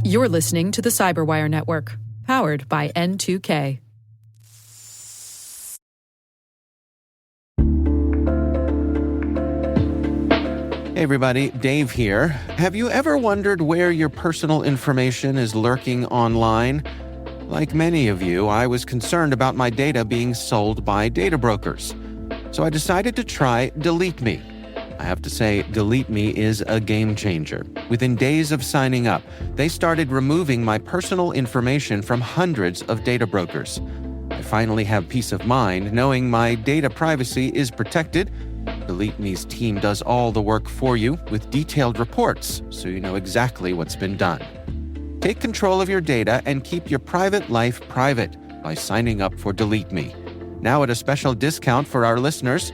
You're listening to the Cyberwire Network, powered by N2K. Hey everybody, Dave here. Have you ever wondered where your personal information is lurking online? Like many of you, I was concerned about my data being sold by data brokers. So I decided to try Delete Me. I have to say, Delete Me is a game changer. Within days of signing up, they started removing my personal information from hundreds of data brokers. I finally have peace of mind knowing my data privacy is protected. Delete Me's team does all the work for you with detailed reports, so you know exactly what's been done. Take control of your data and keep your private life private by signing up for Delete Me. Now at a special discount for our listeners.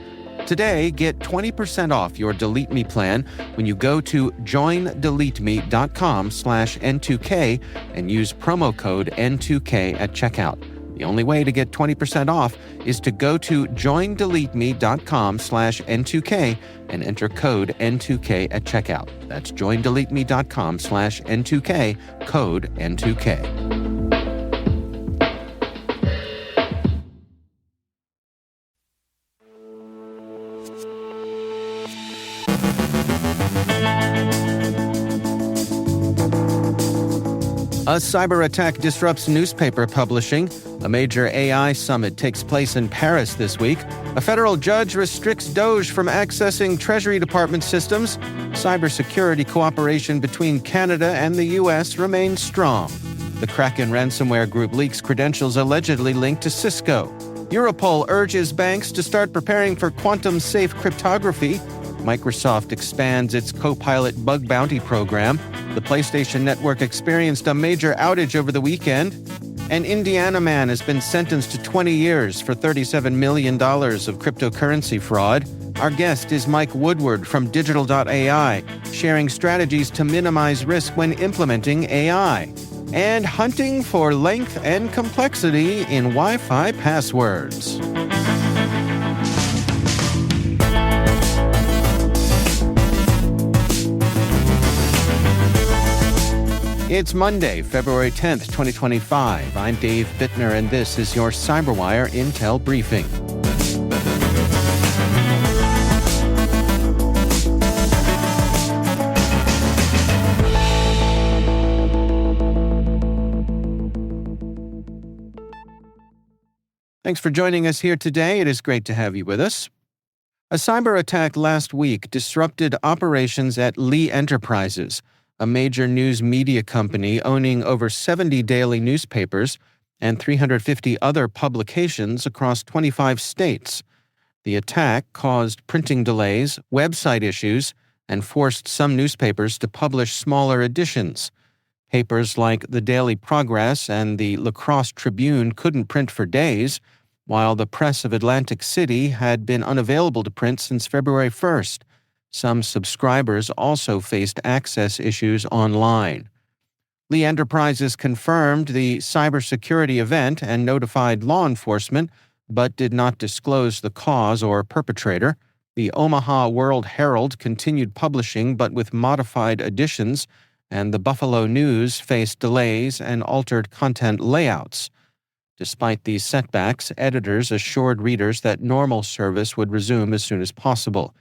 Today, get 20% off your Delete Me plan when you go to joindeleteme.com/N2K and use promo code N2K at checkout. The only way to get 20% off is to go to joindeleteme.com/N2K and enter code N2K at checkout. That's joindeleteme.com/N2K, code N2K. A cyber attack disrupts newspaper publishing. A major AI summit takes place in Paris this week. A federal judge restricts DOGE from accessing Treasury Department systems. Cybersecurity cooperation between Canada and the U.S. remains strong. The Kraken ransomware group leaks credentials allegedly linked to Cisco. Europol urges banks to start preparing for quantum-safe cryptography. Microsoft expands its Copilot bug bounty program. The PlayStation Network experienced a major outage over the weekend. An Indiana man has been sentenced to 20 years for $37 million of cryptocurrency fraud. Our guest is Mike Woodard from Digital.ai, sharing strategies to minimize risk when implementing AI. And hunting for length and complexity in Wi-Fi passwords. It's Monday, February 10th, 2025. I'm Dave Bittner, and this is your Cyberwire Intel Briefing. Thanks for joining us here today. It is great to have you with us. A cyber attack last week disrupted operations at Lee Enterprises, a major news media company owning over 70 daily newspapers and 350 other publications across 25 states. The attack caused printing delays, website issues, and forced some newspapers to publish smaller editions. Papers like the Daily Progress and the La Crosse Tribune couldn't print for days, while the Press of Atlantic City had been unavailable to print since February 1st. Some subscribers also faced access issues online. Lee Enterprises confirmed the cybersecurity event and notified law enforcement, but did not disclose the cause or perpetrator. The Omaha World Herald continued publishing but with modified editions, and the Buffalo News faced delays and altered content layouts. Despite these setbacks, editors assured readers that normal service would resume as soon as possible.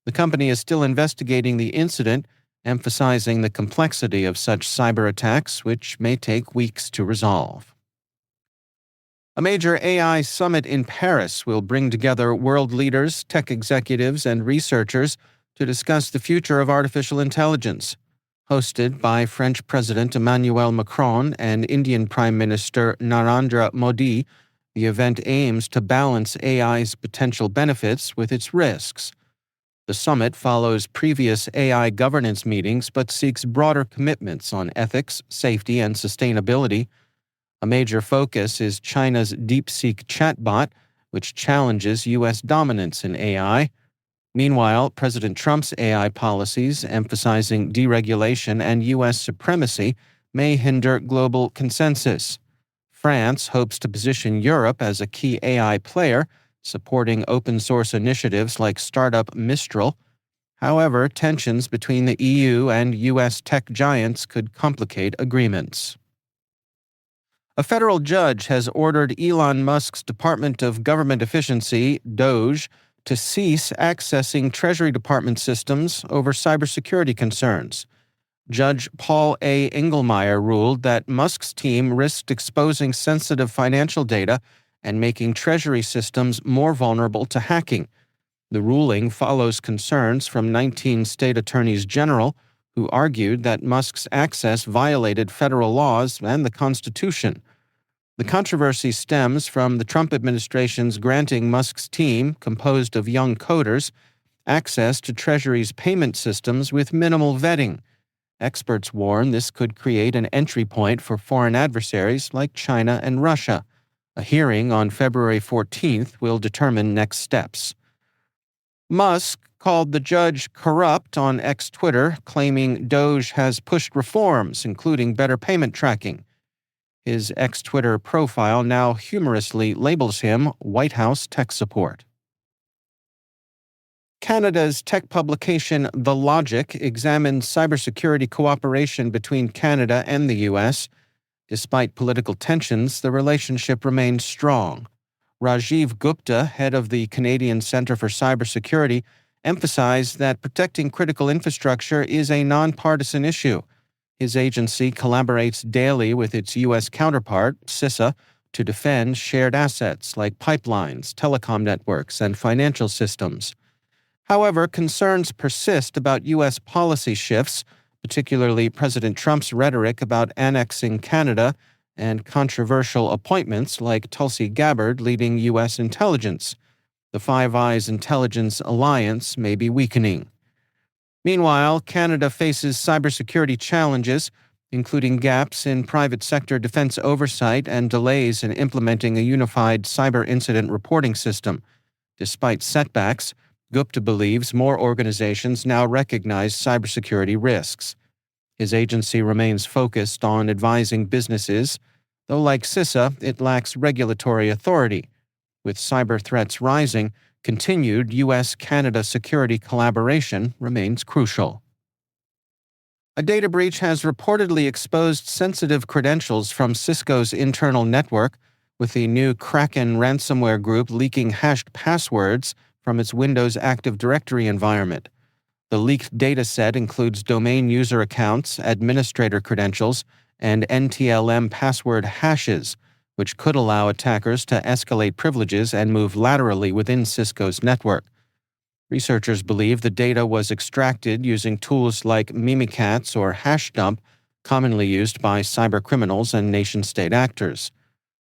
The company is still investigating the incident, emphasizing the complexity of such cyber attacks, which may take weeks to resolve. A major AI summit in Paris will bring together world leaders, tech executives, and researchers to discuss the future of artificial intelligence. Hosted by French President Emmanuel Macron and Indian Prime Minister Narendra Modi, the event aims to balance AI's potential benefits with its risks. The summit follows previous AI governance meetings but seeks broader commitments on ethics, safety, and sustainability. A major focus is China's DeepSeek chatbot, which challenges U.S. dominance in AI. Meanwhile, President Trump's AI policies, emphasizing deregulation and U.S. supremacy, may hinder global consensus. France hopes to position Europe as a key AI player, supporting open-source initiatives like startup Mistral. However, tensions between the EU and U.S. tech giants could complicate agreements. A federal judge has ordered Elon Musk's Department of Government Efficiency, DOGE, to cease accessing Treasury Department systems over cybersecurity concerns. Judge Paul A. Engelmeyer ruled that Musk's team risked exposing sensitive financial data and making Treasury systems more vulnerable to hacking. The ruling follows concerns from 19 state attorneys general who argued that Musk's access violated federal laws and the Constitution. The controversy stems from the Trump administration's granting Musk's team, composed of young coders, access to Treasury's payment systems with minimal vetting. Experts warn this could create an entry point for foreign adversaries like China and Russia. A hearing on February 14th will determine next steps. Musk called the judge corrupt on Twitter, claiming DOGE has pushed reforms, including better payment tracking. His Twitter profile now humorously labels him White House tech support. Canada's tech publication The Logic examined cybersecurity cooperation between Canada and the U.S. Despite political tensions, the relationship remained strong. Rajiv Gupta, head of the Canadian Centre for Cybersecurity, emphasized that protecting critical infrastructure is a nonpartisan issue. His agency collaborates daily with its U.S. counterpart, CISA, to defend shared assets like pipelines, telecom networks, and financial systems. However, concerns persist about U.S. policy shifts, particularly President Trump's rhetoric about annexing Canada and controversial appointments like Tulsi Gabbard leading U.S. intelligence. The Five Eyes intelligence alliance may be weakening. Meanwhile, Canada faces cybersecurity challenges, including gaps in private sector defense oversight and delays in implementing a unified cyber incident reporting system. Despite setbacks, Gupta believes more organizations now recognize cybersecurity risks. His agency remains focused on advising businesses, though like CISA, it lacks regulatory authority. With cyber threats rising, continued U.S.-Canada security collaboration remains crucial. A data breach has reportedly exposed sensitive credentials from Cisco's internal network, with the new Kraken ransomware group leaking hashed passwords from its Windows Active Directory environment. The leaked dataset includes domain user accounts, administrator credentials, and NTLM password hashes, which could allow attackers to escalate privileges and move laterally within Cisco's network. Researchers believe the data was extracted using tools like Mimikatz or Hashdump, commonly used by cybercriminals and nation-state actors.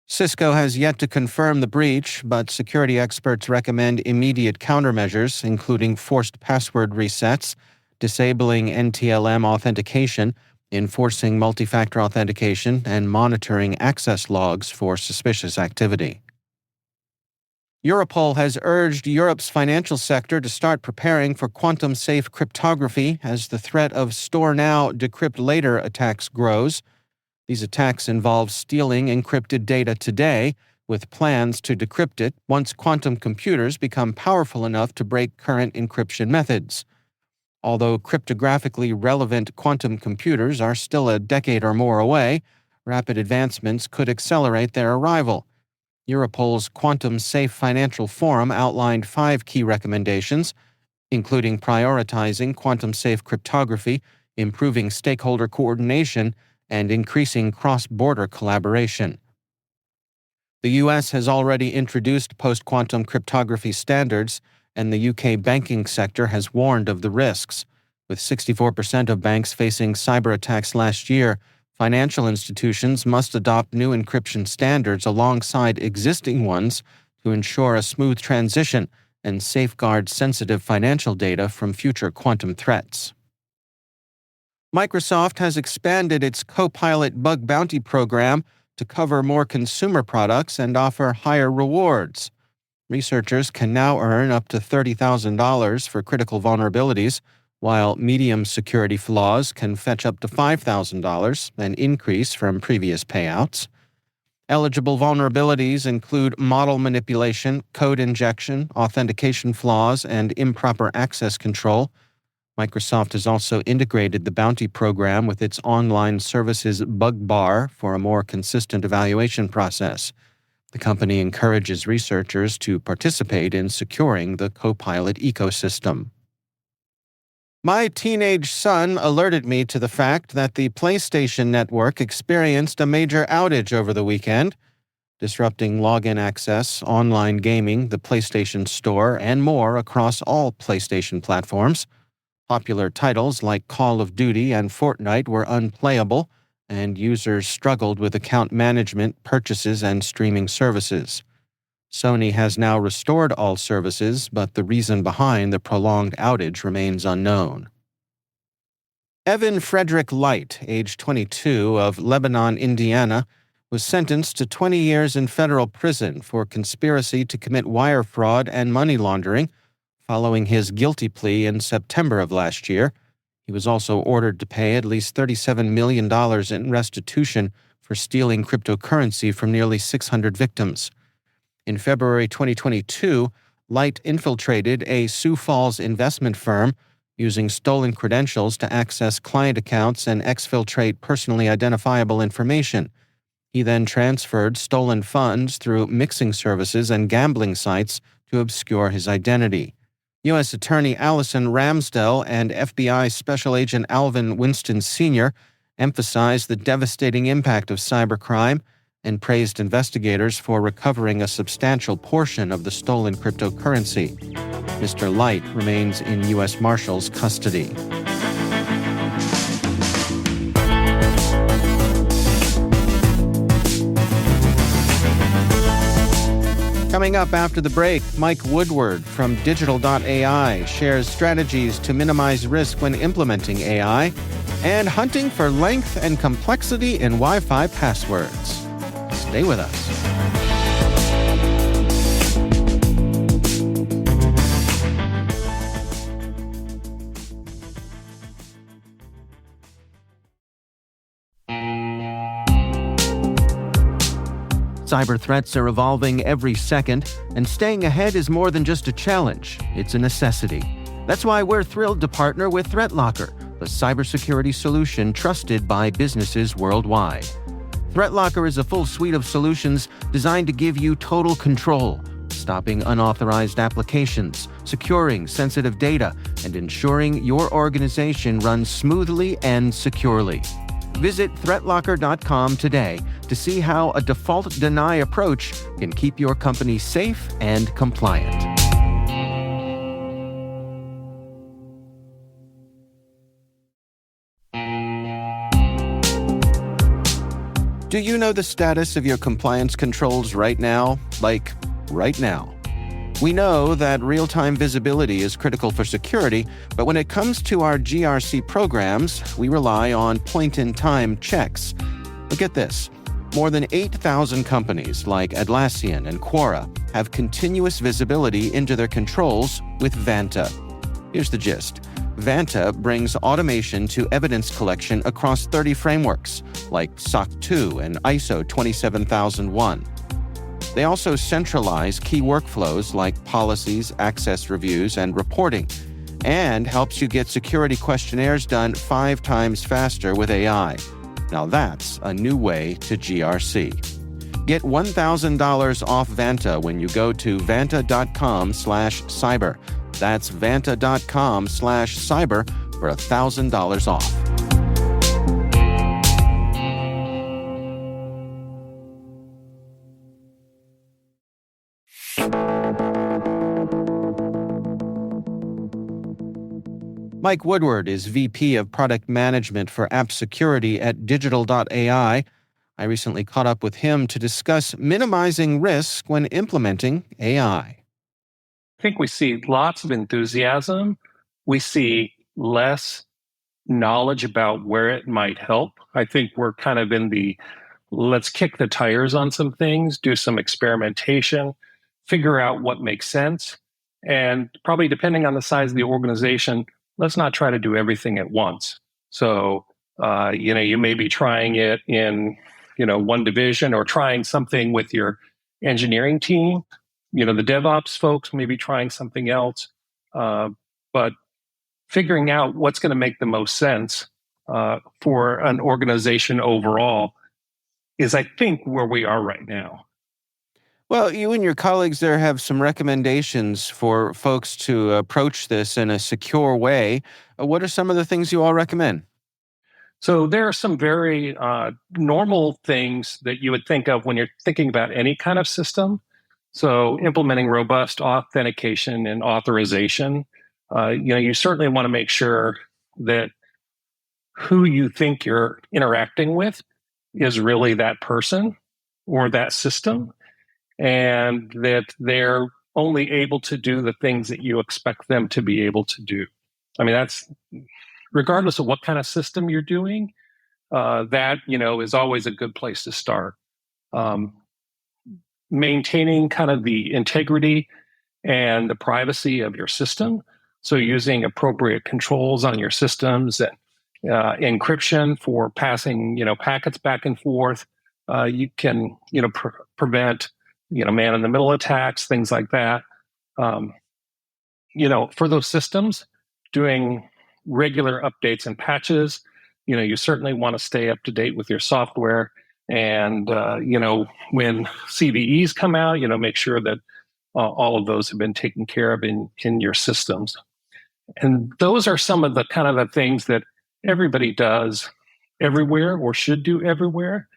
Cisco has yet to confirm the breach, but security experts recommend immediate countermeasures, including forced password resets, disabling NTLM authentication, enforcing multi-factor authentication, and monitoring access logs for suspicious activity. Europol has urged Europe's financial sector to start preparing for quantum-safe cryptography as the threat of store now, decrypt later attacks grows. These attacks involve stealing encrypted data today, with plans to decrypt it once quantum computers become powerful enough to break current encryption methods. Although cryptographically relevant quantum computers are still a decade or more away, rapid advancements could accelerate their arrival. Europol's Quantum Safe Financial Forum outlined 5 key recommendations, including prioritizing quantum-safe cryptography, improving stakeholder coordination, and increasing cross-border collaboration. The U.S. has already introduced post-quantum cryptography standards, and the UK banking sector has warned of the risks. With 64% of banks facing cyber attacks last year, financial institutions must adopt new encryption standards alongside existing ones to ensure a smooth transition and safeguard sensitive financial data from future quantum threats. Microsoft has expanded its Copilot bug bounty program to cover more consumer products and offer higher rewards. Researchers can now earn up to $30,000 for critical vulnerabilities, while medium security flaws can fetch up to $5,000, an increase from previous payouts. Eligible vulnerabilities include model manipulation, code injection, authentication flaws, and improper access control, Microsoft has also integrated the Bounty program with its online services Bug Bar for a more consistent evaluation process. The company encourages researchers to participate in securing the Copilot ecosystem. My teenage son alerted me to the fact that the PlayStation Network experienced a major outage over the weekend, disrupting login access, online gaming, the PlayStation Store, and more across all PlayStation platforms. Popular titles like Call of Duty and Fortnite were unplayable, and users struggled with account management, purchases, and streaming services. Sony has now restored all services, but the reason behind the prolonged outage remains unknown. Evan Frederick Light, age 22, of Lebanon, Indiana, was sentenced to 20 years in federal prison for conspiracy to commit wire fraud and money laundering following his guilty plea in September of last year. He was also ordered to pay at least $37 million in restitution for stealing cryptocurrency from nearly 600 victims. In February 2022, Light infiltrated a Sioux Falls investment firm using stolen credentials to access client accounts and exfiltrate personally identifiable information. He then transferred stolen funds through mixing services and gambling sites to obscure his identity. U.S. Attorney Allison Ramsdell and FBI Special Agent Alvin Winston Sr. emphasized the devastating impact of cybercrime and praised investigators for recovering a substantial portion of the stolen cryptocurrency. Mr. Light remains in U.S. Marshals custody. Coming up after the break, Mike Woodard from Digital.ai shares strategies to minimize risk when implementing AI, and hunting for length and complexity in Wi-Fi passwords. Stay with us. Cyber threats are evolving every second, and staying ahead is more than just a challenge, it's a necessity. That's why we're thrilled to partner with ThreatLocker, the cybersecurity solution trusted by businesses worldwide. ThreatLocker is a full suite of solutions designed to give you total control, stopping unauthorized applications, securing sensitive data, and ensuring your organization runs smoothly and securely. Visit ThreatLocker.com today to see how a default deny approach can keep your company safe and compliant. Do you know the status of your compliance controls right now? Like, right now. We know that real-time visibility is critical for security, but when it comes to our GRC programs, we rely on point-in-time checks. Look at this. More than 8,000 companies like Atlassian and Quora have continuous visibility into their controls with Vanta. Here's the gist. Vanta brings automation to evidence collection across 30 frameworks, like SOC 2 and ISO 27001. They also centralize key workflows like policies, access reviews, and reporting, and helps you get security questionnaires done 5 times faster with AI. Now that's a new way to GRC. Get $1,000 off Vanta when you go to vanta.com/cyber. That's vanta.com/cyber for $1,000 off. Mike Woodard is VP of Product Management for App Security at Digital.ai. I recently caught up with him to discuss minimizing risk when implementing AI. I think we see lots of enthusiasm. We see less knowledge about where it might help. I think we're kind of in the let's kick the tires on some things, do some experimentation, figure out what makes sense. And probably depending on the size of the organization, let's not try to do everything at once. So, you may be trying it in, one division or trying something with your engineering team. The DevOps folks may be trying something else. But figuring out what's going to make the most sense for an organization overall is, I think, where we are right now. Well, you and your colleagues there have some recommendations for folks to approach this in a secure way. What are some of the things you all recommend? So there are some very normal things that you would think of when you're thinking about any kind of system. So implementing robust authentication and authorization. You certainly want to make sure that who you think you're interacting with is really that person or that system, and that they're only able to do the things that you expect them to be able to do. I mean, that's regardless of what kind of system you're doing, that is always a good place to start. Um, Maintaining kind of the integrity and the privacy of your system. So using appropriate controls on your systems and encryption for passing, packets back and forth. You can, prevent, man-in-the-middle attacks, things like that. Um, for those systems, doing regular updates and patches. You certainly want to stay up to date with your software. And, when CVEs come out, make sure that all of those have been taken care of in your systems. And those are some of the kind of the things that everybody does everywhere or should do everywhere.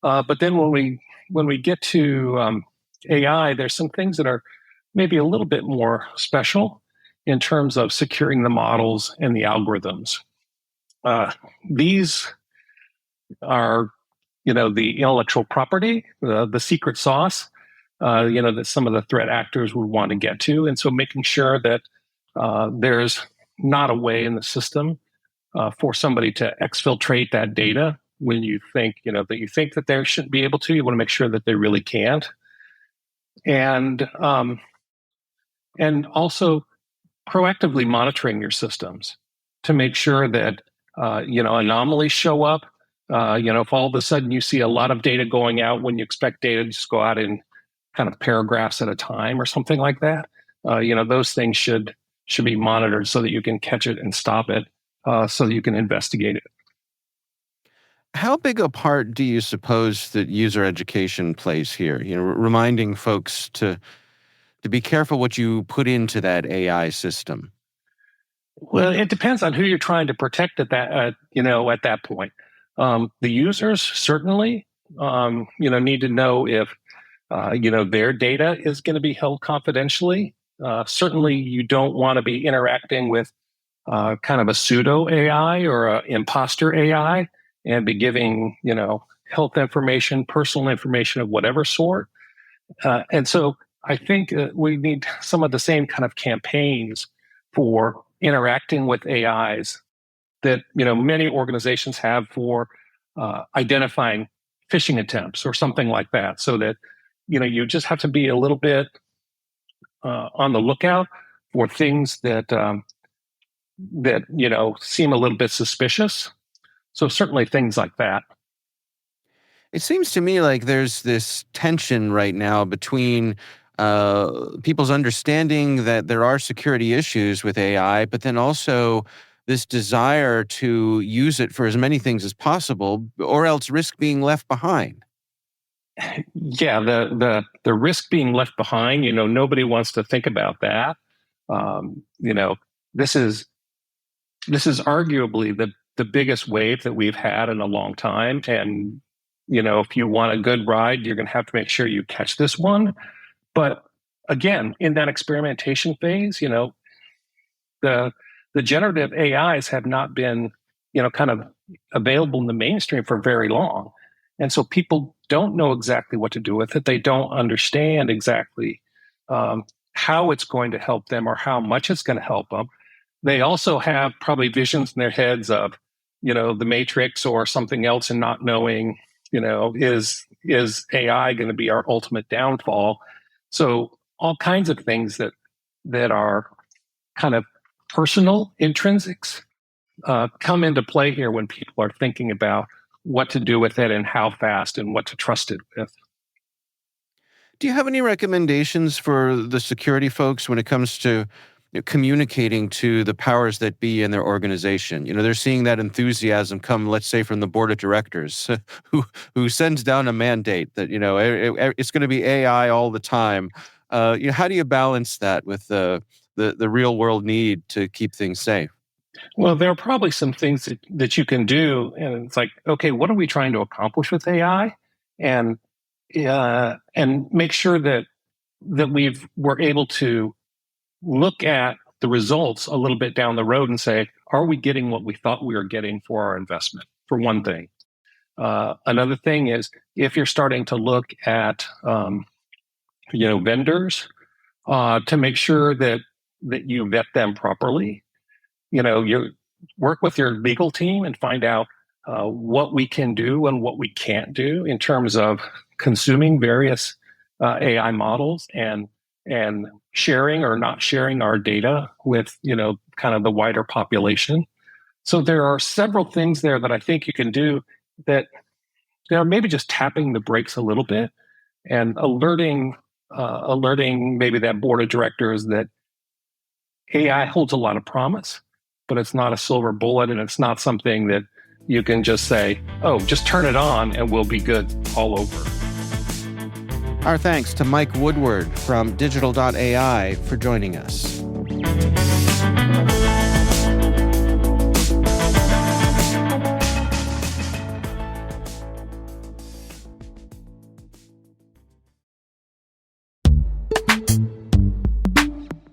But then when we get to AI, there's some things that are maybe a little bit more special in terms of securing the models and the algorithms. These are, the intellectual property, the secret sauce, that some of the threat actors would want to get to. And so making sure that there's not a way in the system for somebody to exfiltrate that data when you think, that they shouldn't be able to. You want to make sure that they really can't. And also proactively monitoring your systems to make sure that, anomalies show up. If all of a sudden you see a lot of data going out when you expect data to just go out in kind of paragraphs at a time or something like that, those things should be monitored so that you can catch it and stop it, so that you can investigate it. How big a part do you suppose that user education plays here? Reminding folks to be careful what you put into that AI system. Well, it depends on who you're trying to protect at that, at that point. The users certainly, need to know if, their data is going to be held confidentially. Certainly, you don't want to be interacting with kind of a pseudo AI or an imposter AI and be giving, health information, personal information of whatever sort. And so I think we need some of the same kind of campaigns for interacting with AIs that, many organizations have for identifying phishing attempts or something like that, so that, you just have to be a little bit on the lookout for things that seem a little bit suspicious. So certainly things like that. It seems to me like there's this tension right now between people's understanding that there are security issues with AI, but then also this desire to use it for as many things as possible, or else risk being left behind. Yeah, the risk being left behind, nobody wants to think about that. This is arguably the biggest wave that we've had in a long time. And, if you want a good ride, you're going to have to make sure you catch this one. But again, in that experimentation phase, the generative AIs have not been, kind of available in the mainstream for very long. And so people don't know exactly what to do with it. They don't understand exactly how it's going to help them or how much it's going to help them. They also have probably visions in their heads of, the Matrix or something else, and not knowing, is AI going to be our ultimate downfall? So all kinds of things that are kind of personal intrinsics come into play here when people are thinking about what to do with it and how fast and what to trust it with. Do you have any recommendations for the security folks when it comes to communicating to the powers that be in their organization. They're seeing that enthusiasm come, let's say, from the board of directors who sends down a mandate that, it's going to be AI all the time. How do you balance that with the real world need to keep things safe? Well, there are probably some things that you can do. And it's like, okay, what are we trying to accomplish with AI? And make sure that we're able to look at the results a little bit down the road and say, are we getting what we thought we were getting for our investment? For one thing. Another thing is if you're starting to look at vendors, to make sure that you vet them properly. You work with your legal team and find out what we can do and what we can't do in terms of consuming various AI models and sharing or not sharing our data with kind of the wider population. So there are several things there that I think you can do that maybe just tapping the brakes a little bit and alerting maybe that board of directors that AI holds a lot of promise, but it's not a silver bullet, and it's not something that you can just say, oh, just turn it on and we'll be good all over. Our thanks to Mike Woodard from Digital.ai for joining us.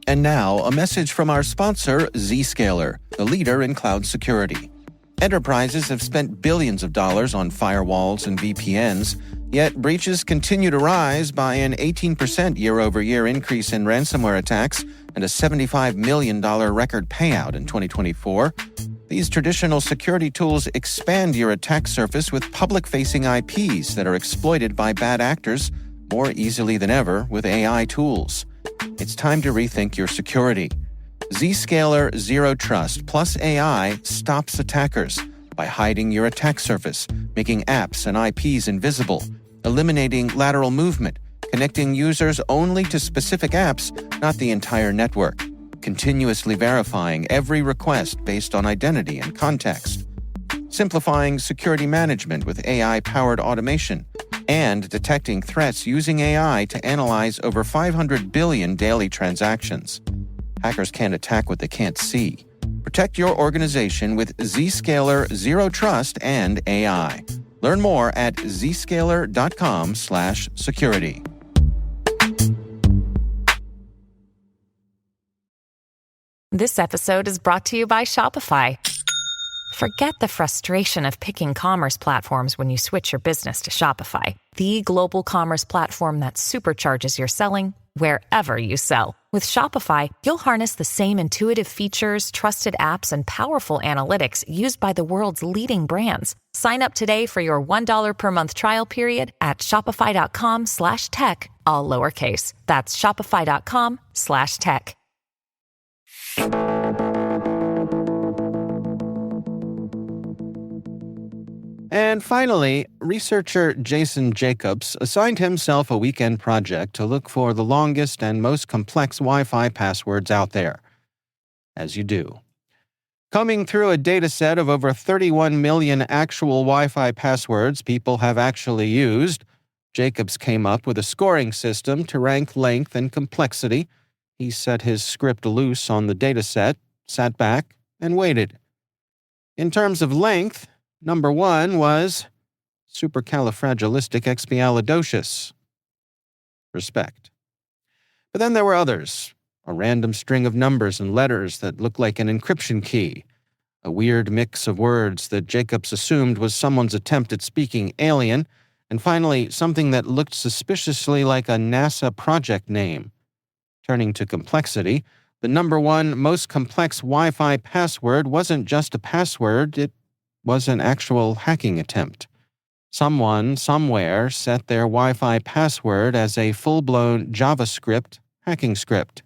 And now, a message from our sponsor, Zscaler, the leader in cloud security. Enterprises have spent billions of dollars on firewalls and VPNs, yet breaches continue to rise by an 18% year-over-year increase in ransomware attacks and a $75 million record payout in 2024. These traditional security tools expand your attack surface with public-facing IPs that are exploited by bad actors more easily than ever with AI tools. It's time to rethink your security. Zscaler Zero Trust plus AI stops attackers by hiding your attack surface, making apps and IPs invisible, eliminating lateral movement, connecting users only to specific apps, not the entire network, continuously verifying every request based on identity and context, simplifying security management with AI-powered automation, and detecting threats using AI to analyze over 500 billion daily transactions. Hackers can't attack what they can't see. Protect your organization with Zscaler Zero Trust and AI. Learn more at zscaler.com/security. This episode is brought to you by Shopify. Forget the frustration of picking commerce platforms when you switch your business to Shopify, the global commerce platform that supercharges your selling wherever you sell. With Shopify, you'll harness the same intuitive features, trusted apps, and powerful analytics used by the world's leading brands. Sign up today for your $1 per month trial period at shopify.com/tech, all lowercase. That's shopify.com/tech. And finally, researcher Jason Jacobs assigned himself a weekend project to look for the longest and most complex Wi-Fi passwords out there. As you do. Combing through a data set of over 31 million actual Wi-Fi passwords people have actually used, Jacobs came up with a scoring system to rank length and complexity. He set his script loose on the data set, sat back, and waited. In terms of length, number 1 was supercalifragilisticexpialidocious. Respect. But then there were others. A random string of numbers and letters that looked like an encryption key. A weird mix of words that Jacobs assumed was someone's attempt at speaking alien. And finally, something that looked suspiciously like a NASA project name. Turning to complexity, the number 1 most complex Wi-Fi password wasn't just a password, it was an actual hacking attempt. Someone, somewhere, set their Wi-Fi password as a full-blown JavaScript hacking script.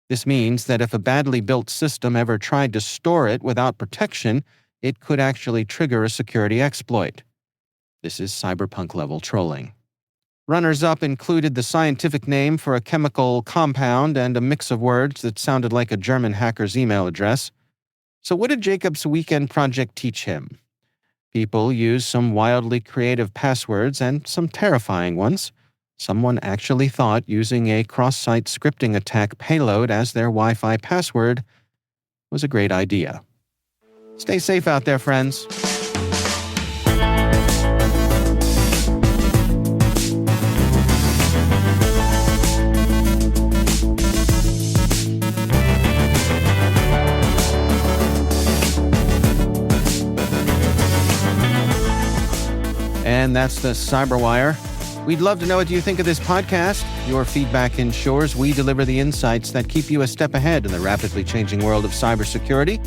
This means that if a badly built system ever tried to store it without protection, it could actually trigger a security exploit. This is cyberpunk-level trolling. Runners-up included the scientific name for a chemical compound and a mix of words that sounded like a German hacker's email address. So what did Jacob's weekend project teach him? People use some wildly creative passwords and some terrifying ones. Someone actually thought using a cross-site scripting attack payload as their Wi-Fi password was a great idea. Stay safe out there, friends. And that's the Cyberwire. We'd love to know what you think of this podcast. Your feedback ensures we deliver the insights that keep you a step ahead in the rapidly changing world of cybersecurity.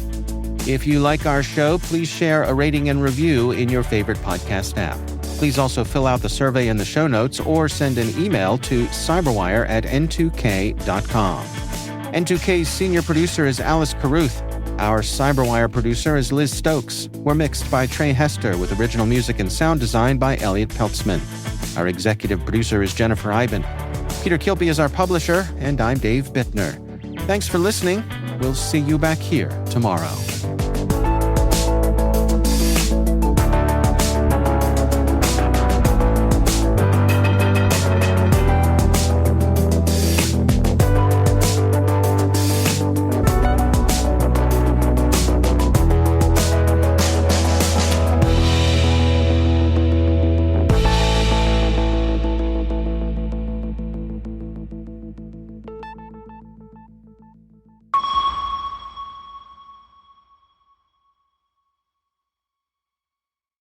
If you like our show, please share a rating and review in your favorite podcast app. Please also fill out the survey in the show notes or send an email to cyberwire@n2k.com. N2K's senior producer is Alice Carruth. Our Cyberwire producer is Liz Stokes. We're mixed by Trey Hester with original music and sound design by Elliot Peltzman. Our executive producer is Jennifer Iben. Peter Kilby is our publisher, and I'm Dave Bittner. Thanks for listening. We'll see you back here tomorrow.